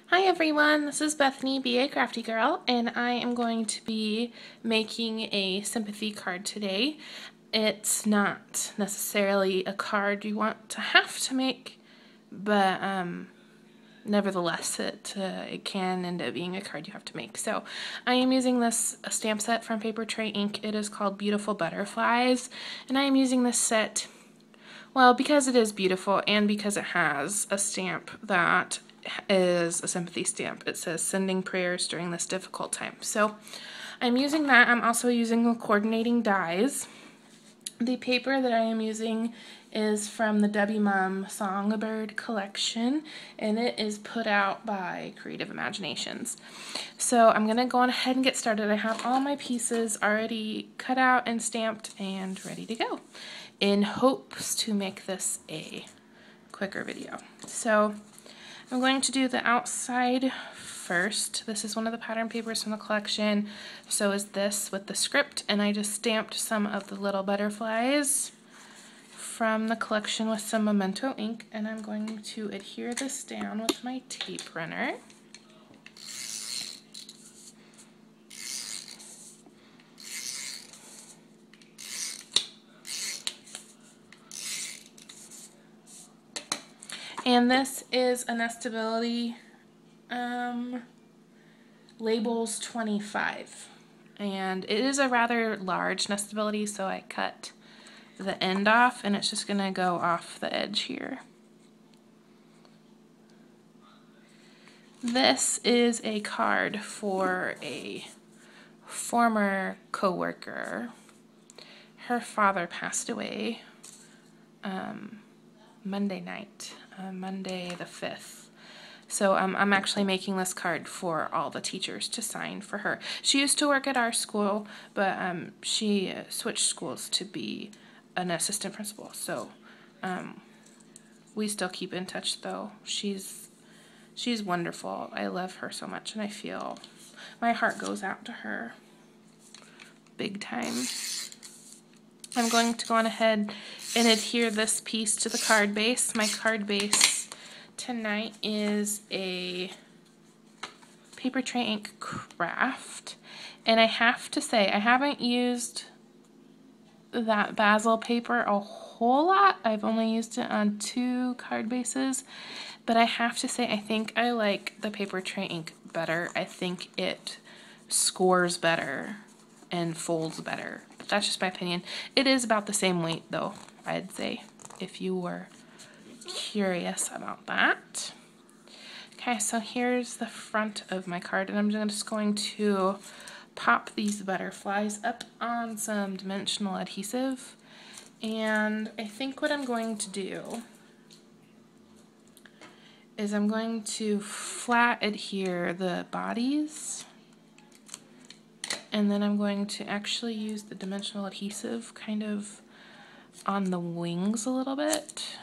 Hi everyone, this is Bethany, BA Crafty Girl, and I am going to be making a sympathy card today. It's not necessarily a card you want to have to make, but nevertheless it can end up being a card you have to make. So I am using this stamp set from Paper Tray Ink. It is called Beautiful Butterflies, and I am using this set, well, because it is beautiful and because it has a stamp that is a sympathy stamp. It says sending prayers during this difficult time. So I'm using that. I'm also using the coordinating dies. The paper that I am using is from the W Mom Songbird collection, and it is put out by Creative Imaginations. So I'm going to go on ahead and get started. I have all my pieces already cut out and stamped and ready to go in hopes to make this a quicker video. So I'm going to do the outside first. This is one of the pattern papers from the collection. So is this with the script, and I just stamped some of the little butterflies from the collection with some Memento ink, and I'm going to adhere this down with my tape runner. And this is a nestability labels 25, and it is a rather large nestability, so I cut the end off and it's just gonna go off the edge here. This is a card for a former co-worker. Her father passed away Monday night, Monday the 5th. So I'm actually making this card for all the teachers to sign for her. She used to work at our school, but she switched schools to be an assistant principal. So we still keep in touch, though. She's wonderful. I love her so much, and I feel my heart goes out to her big time. I'm going to go on ahead and adhere this piece to the card base. My card base tonight is a Paper Tray Ink Craft, and I have to say I haven't used that basil paper a whole lot. I've only used it on 2 card bases, but I have to say I think I like the Paper Tray Ink better. I think it scores better and folds better. But that's just my opinion. It is about the same weight, though, I'd say, if you were curious about that. Okay, so here's the front of my card, and I'm just going to pop these butterflies up on some dimensional adhesive. And I think what I'm going to do is I'm going to flat adhere the bodies, and then I'm going to actually use the dimensional adhesive kind of on the wings a little bit.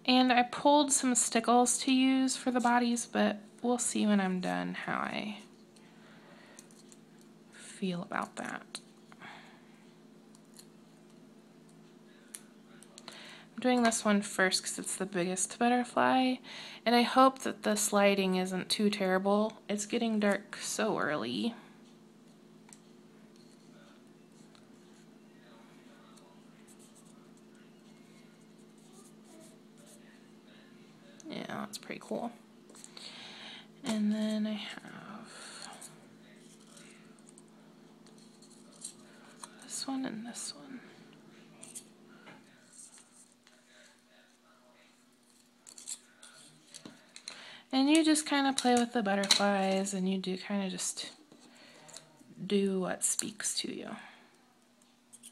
And I pulled some stickles to use for the bodies, but we'll see when I'm done how I feel about that. I'm doing this one first because it's the biggest butterfly, and I hope that the sliding isn't too terrible. It's getting dark so early. Yeah, that's pretty cool. And then I have this one and this one. And you just kind of play with the butterflies, and you do kind of just do what speaks to you.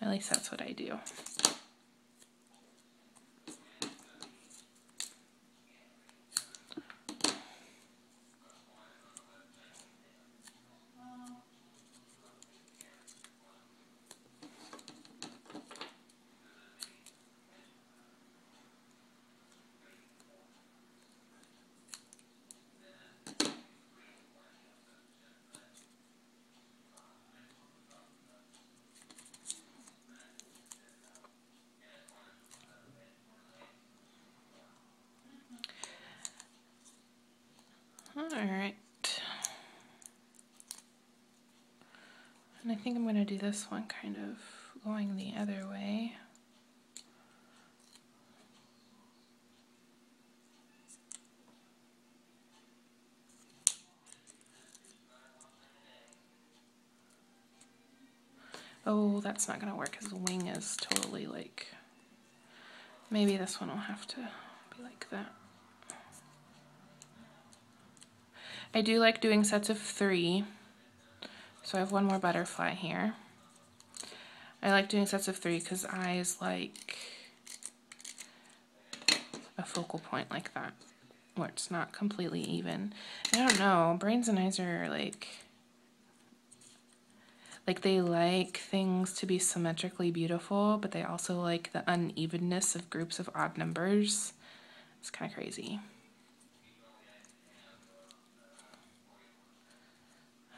At least that's what I do. Alright. And I think I'm going to do this one kind of going the other way. Oh, that's not going to work because the wing is totally like... Maybe this one will have to be like that. I do like doing sets of 3. So I have one more butterfly here. I like doing sets of 3 because eyes like a focal point like that, where it's not completely even. I don't know, brains and eyes are like they like things to be symmetrically beautiful, but they also like the unevenness of groups of odd numbers. It's kind of crazy.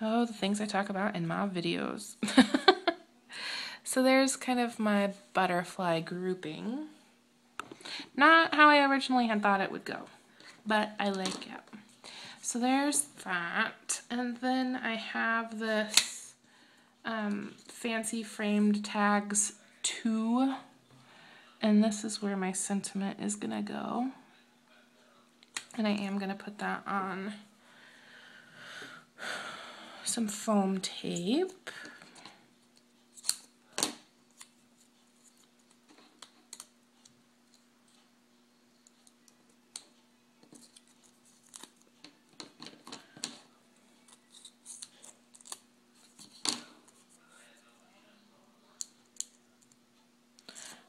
Oh, the things I talk about in my videos. So there's kind of my butterfly grouping. Not how I originally had thought it would go, but I like it. So there's that, and then I have this fancy framed tags 2, and this is where my sentiment is gonna go. And I am gonna put that on some foam tape.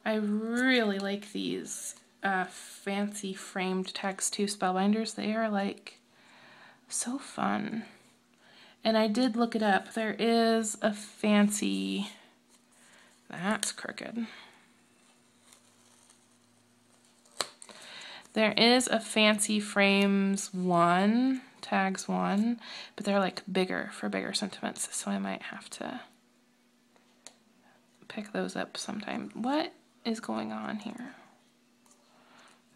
I really like these fancy framed tags 2 spellbinders. They are like so fun. And I did look it up. There is a fancy, that's crooked. There is a fancy frames 1, tags 1, but they're like bigger for bigger sentiments. So I might have to pick those up sometime. What is going on here?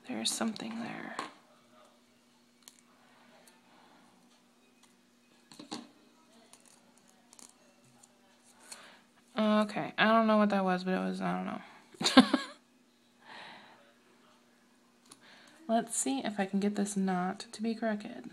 There's something there. Okay, I don't know what that was, but it was, I don't know. Let's see if I can get this knot to be crooked.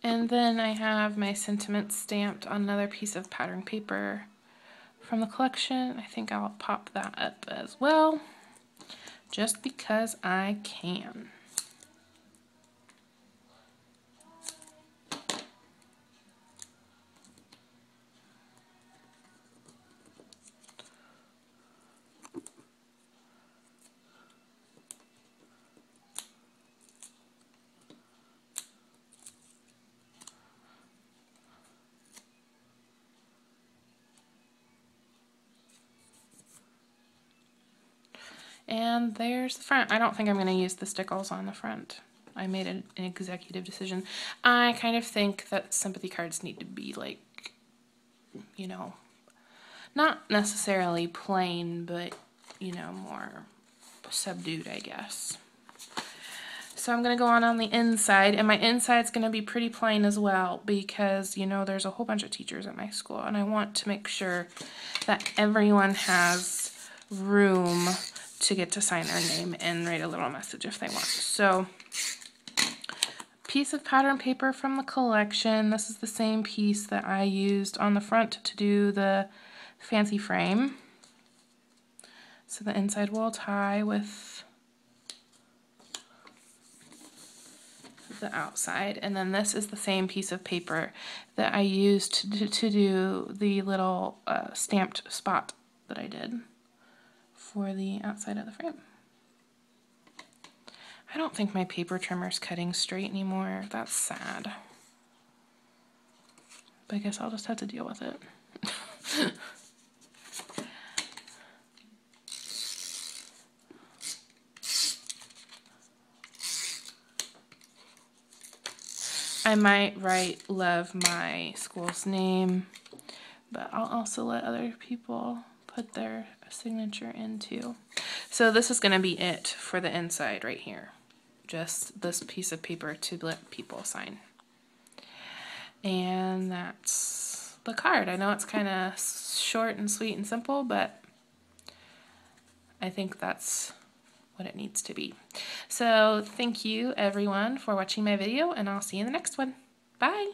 And then I have my sentiments stamped on another piece of pattern paper from the collection. I think I'll pop that up as well, just because I can. And there's the front. I don't think I'm going to use the stickles on the front. I made an executive decision. I kind of think that sympathy cards need to be like, you know, not necessarily plain, but, you know, more subdued, I guess. So I'm going to go on the inside, and my inside's going to be pretty plain as well because, you know, there's a whole bunch of teachers at my school, and I want to make sure that everyone has room to get to sign their name and write a little message if they want. So, piece of pattern paper from the collection. This is the same piece that I used on the front to do the fancy frame. So the inside will tie with the outside, and then this is the same piece of paper that I used to do the little stamped spot that I did for the outside of the frame. I don't think my paper trimmer's cutting straight anymore. That's sad. But I guess I'll just have to deal with it. I might write love my school's name, but I'll also let other people put their signature in too. So this is going to be it for the inside right here. Just this piece of paper to let people sign. And that's the card. I know it's kind of short and sweet and simple, but I think that's what it needs to be. So thank you everyone for watching my video, and I'll see you in the next one. Bye!